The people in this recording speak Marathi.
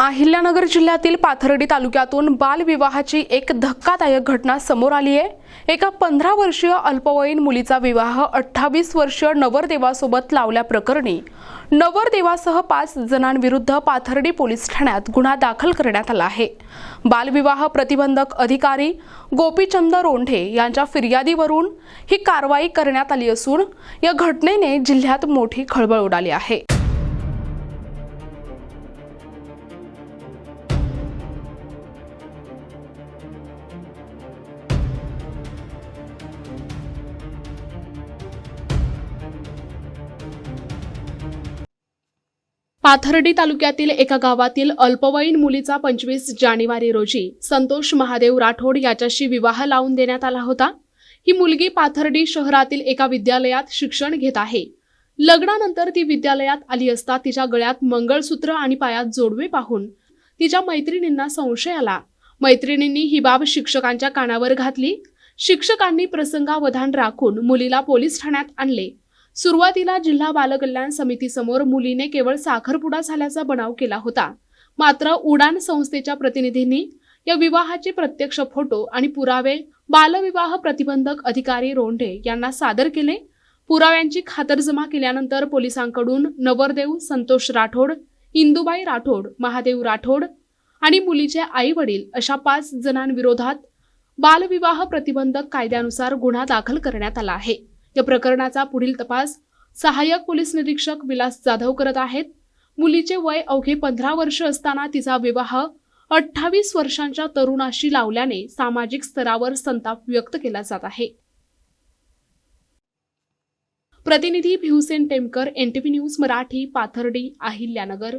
अहिल्यानगर जिल्ह्यातील पाथर्डी तालुक्यातून बालविवाहाची एक धक्कादायक घटना समोर आली आहे। एका 15 वर्षीय अल्पवयीन मुलीचा विवाह 28 वर्षीय नवरदेवासोबत लावल्याप्रकरणी नवरदेवासह 5 जणांविरुद्ध पाथर्डी पोलीस ठाण्यात गुन्हा दाखल करण्यात आला आहे। बालविवाह प्रतिबंधक अधिकारी गोपीचंद रोंढे यांच्या फिर्यादीवरून ही कारवाई करण्यात आली असून या घटनेने जिल्ह्यात मोठी खळबळ उडाली आहे। पाथर्डी तालुक्यातील एका गावातील अल्पवयीन मुलीचा 25 जानेवारी रोजी संतोष महादेव राठोड याच्याशी विवाह लावून देण्यात आला होता। ही मुलगी पाथर्डी शहरातील एका विद्यालयात शिक्षण घेत आहे। लग्नानंतर ती विद्यालयात आली असता तिच्या गळ्यात मंगळसूत्र आणि पायात जोडवे पाहून तिच्या मैत्रिणींना संशय आला। मैत्रिणींनी ही बाब शिक्षकांच्या कानावर घातली। शिक्षकांनी प्रसंगावधान राखून मुलीला पोलीस ठाण्यात आणले। सुरुवातीला जिल्हा बालकल्याण समितीसमोर मुलीने केवळ साखरपुडा झाल्याचा बनाव केला होता। मात्र उडान संस्थेच्या प्रतिनिधींनी या विवाहाचे प्रत्यक्ष फोटो आणि पुरावे बालविवाह प्रतिबंधक अधिकारी रोंढे यांना सादर केले। पुराव्यांची खातरजमा केल्यानंतर पोलिसांकडून नवरदेव संतोष राठोड, इंदुबाई राठोड, महादेव राठोड आणि मुलीचे आई-वडील अशा 5 जणांविरोधात बालविवाह प्रतिबंधक कायद्यानुसार गुन्हा दाखल करण्यात आला आहे। या प्रकरणाचा पुढील तपास सहाय्यक पोलीस निरीक्षक विलास जाधव करत आहेत। मुलीचे वय अवघे 15 वर्ष असताना तिचा विवाह 28 वर्षांच्या तरुणाशी लावल्याने सामाजिक स्तरावर संताप व्यक्त केला जात आहे। प्रतिनिधी भिवसेन टेमकर, NTV न्यूज मराठी, पाथर्डी, अहिल्यानगर।